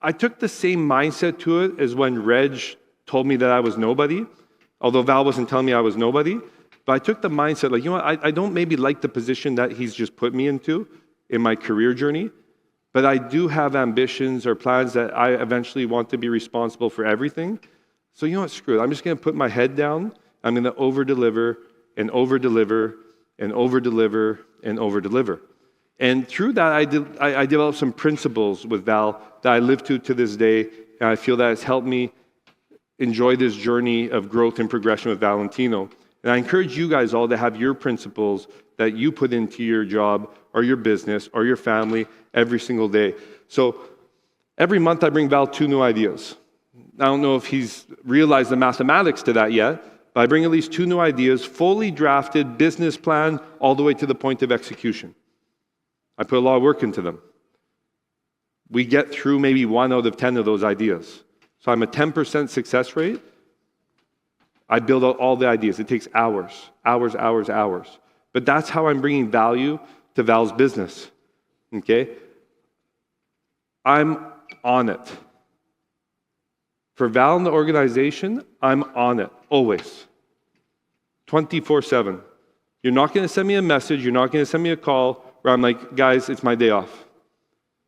I took the same mindset to it as when Reg told me that I was nobody, although Val wasn't telling me I was nobody. But I took the mindset, I don't maybe like the position that he's just put me into in my career journey, but I do have ambitions or plans that I eventually want to be responsible for everything. So screw it. I'm just going to put my head down. I'm going to over-deliver and over-deliver and over-deliver and over-deliver. And through that, I developed some principles with Val that I live to this day, and I feel that it's helped me enjoy this journey of growth and progression with Valentino. And I encourage you guys all to have your principles that you put into your job or your business or your family every single day. So every month I bring Val 2 new ideas. I don't know if he's realized the mathematics to that yet, but I bring at least 2 new ideas, fully drafted business plan, all the way to the point of execution. I put a lot of work into them. We get through maybe 1 out of 10 of those ideas. So I'm a 10% success rate. I build out all the ideas. It takes hours. But that's how I'm bringing value to Val's business. Okay? I'm on it. For Val and the organization, I'm on it, always. 24/7. You're not going to send me a message, you're not going to send me a call where I'm like, guys, it's my day off.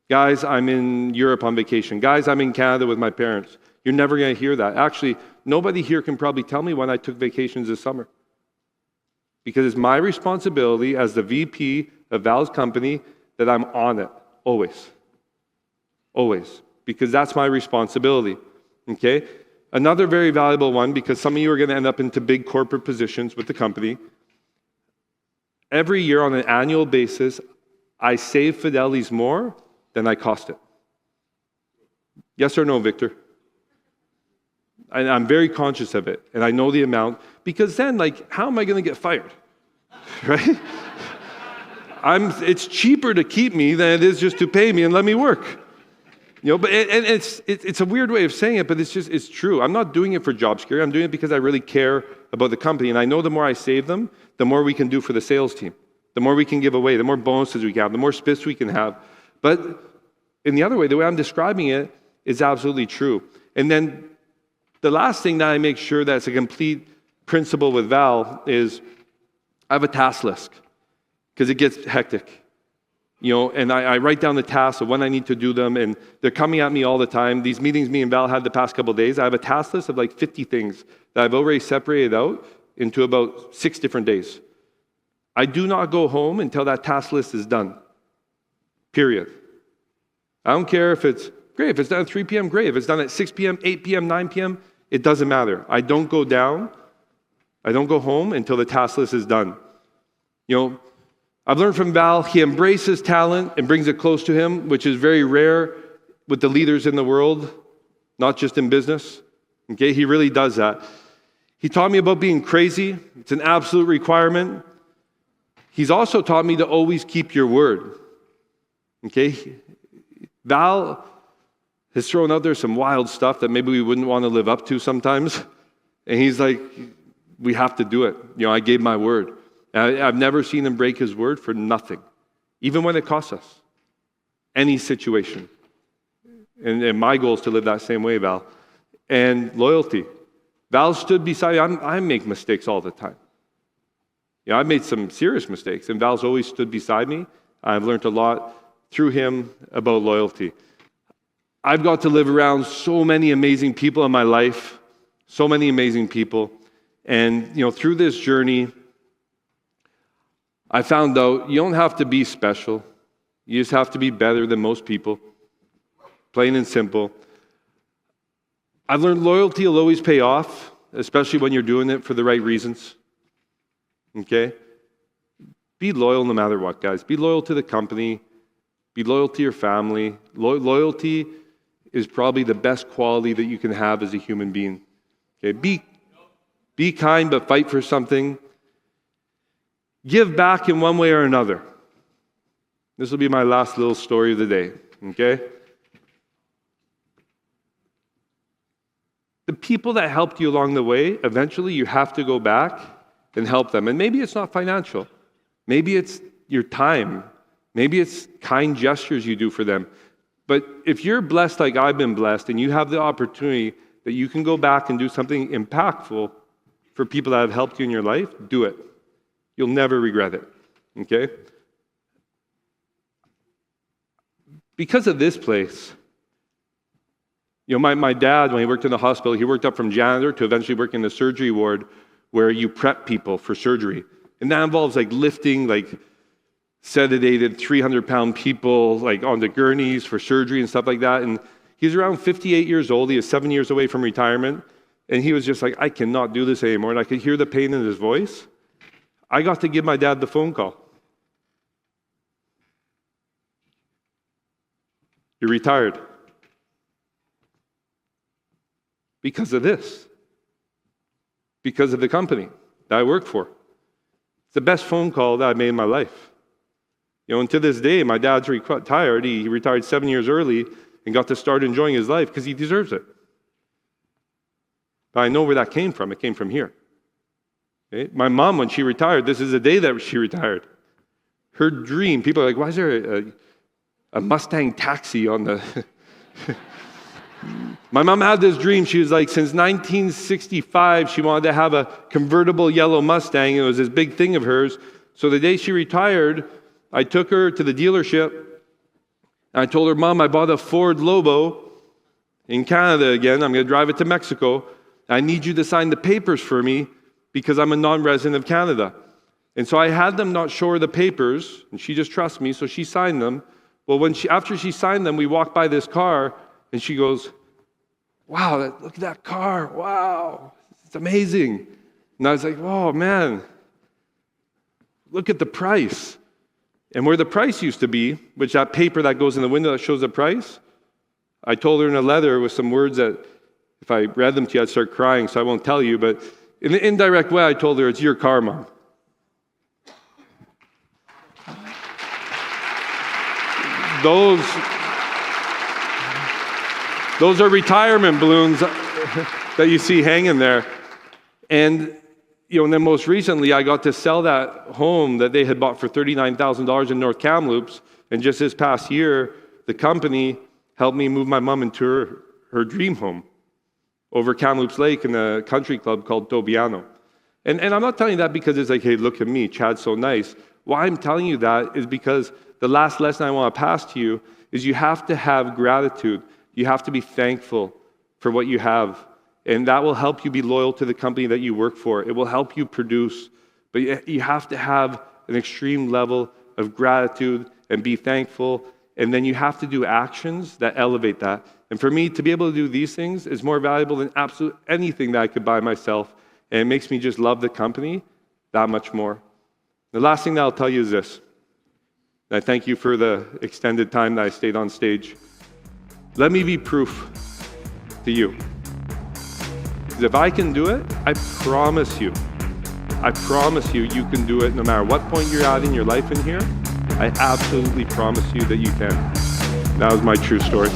Guys, I'm in Europe on vacation. Guys, I'm in Canada with my parents. You're never going to hear that. Actually, nobody here can probably tell me when I took vacations this summer. Because it's my responsibility as the VP of Val's company that I'm on it, always. Always. Because that's my responsibility. Okay? Another very valuable one, because some of you are going to end up into big corporate positions with the company. Every year on an annual basis, I save Fidelity's more than I cost it. Yes or no, Victor? And I'm very conscious of it, and I know the amount, because then, how am I going to get fired? Right? It's cheaper to keep me than it is just to pay me and let me work. But it's a weird way of saying it, but it's true. I'm not doing it for job security. I'm doing it because I really care about the company, and I know the more I save them, the more we can do for the sales team, the more we can give away, the more bonuses we can have, the more spiffs we can have. But in the other way, the way I'm describing it is absolutely true. And then the last thing that I make sure that's a complete principle with Val is I have a task list because it gets hectic. And I write down the tasks of when I need to do them, and they're coming at me all the time. These meetings me and Val had the past couple of days, I have a task list of 50 things that I've already separated out into about 6 different days. I do not go home until that task list is done. Period. I don't care if it's great. If it's done at 3 p.m., great. If it's done at 6 p.m., 8 p.m., 9 p.m., it doesn't matter. I don't go home until the task list is done. I've learned from Val, he embraces talent and brings it close to him, which is very rare with the leaders in the world, not just in business. Okay, he really does that. He taught me about being crazy. It's an absolute requirement. He's also taught me to always keep your word. Okay? Val has thrown out there some wild stuff that maybe we wouldn't want to live up to sometimes. And he's like, we have to do it. I gave my word. I've never seen him break his word for nothing, even when it costs us. Any situation. And my goal is to live that same way, Val. And loyalty. Val stood beside me. I make mistakes all the time. I've made some serious mistakes, and Val's always stood beside me. I've learned a lot through him about loyalty. I've got to live around so many amazing people in my life, so many amazing people. And, through this journey, I found out you don't have to be special. You just have to be better than most people. Plain and simple. I've learned loyalty will always pay off, especially when you're doing it for the right reasons. Okay? Be loyal no matter what, guys. Be loyal to the company. Be loyal to your family. Loyalty is probably the best quality that you can have as a human being. Okay? Be kind, but fight for something. Give back in one way or another. This will be my last little story of the day. Okay? The people that helped you along the way, eventually you have to go back and help them. And maybe it's not financial. Maybe it's your time. Maybe it's kind gestures you do for them. But if you're blessed like I've been blessed and you have the opportunity that you can go back and do something impactful for people that have helped you in your life, do it. You'll never regret it. Okay? Because of this place, my dad, when he worked in the hospital, he worked up from janitor to eventually work in the surgery ward where you prep people for surgery. And that involves lifting sedated 300-pound people onto gurneys for surgery and stuff like that. And he's around 58 years old. He is 7 years away from retirement. And he was just like, I cannot do this anymore. And I could hear the pain in his voice. I got to give my dad the phone call. You're retired. Because of this. Because of the company that I work for. It's the best phone call that I made in my life. And to this day, my dad's retired. He retired 7 years early and got to start enjoying his life because he deserves it. But I know where that came from. It came from here. Okay? My mom, when she retired, this is the day that she retired. Her dream, people are like, why is there a Mustang taxi on the... My mom had this dream. She was like, since 1965, she wanted to have a convertible yellow Mustang. It was this big thing of hers. So the day she retired, I took her to the dealership, and I told her, Mom, I bought a Ford Lobo in Canada again. I'm going to drive it to Mexico. I need you to sign the papers for me because I'm a non-resident of Canada. And so I had them not show her the papers, and she just trusts me, so she signed them. Well, after she signed them, we walked by this car, and she goes, wow, look at that car. Wow, it's amazing. And I was like, oh, man, look at the price. And where the price used to be, which that paper that goes in the window that shows the price, I told her in a letter with some words that if I read them to you, I'd start crying, so I won't tell you. But in an indirect way, I told her, it's your car, Mom. Those are retirement balloons that you see hanging there. And and then most recently, I got to sell that home that they had bought for $39,000 in North Kamloops. And just this past year, the company helped me move my mom into her dream home over Kamloops Lake in a country club called Tobiano. And I'm not telling you that because it's like, hey, look at me, Chad's so nice. Why I'm telling you that is because the last lesson I want to pass to you is you have to have gratitude. You have to be thankful for what you have. And that will help you be loyal to the company that you work for. It will help you produce. But you have to have an extreme level of gratitude and be thankful. And then you have to do actions that elevate that. And for me, to be able to do these things is more valuable than absolutely anything that I could buy myself. And it makes me just love the company that much more. The last thing that I'll tell you is this. And I thank you for the extended time that I stayed on stage. Let me be proof to you. If I can do it, I promise you, you can do it no matter what point you're at in your life in here. I absolutely promise you that you can. That was my true story.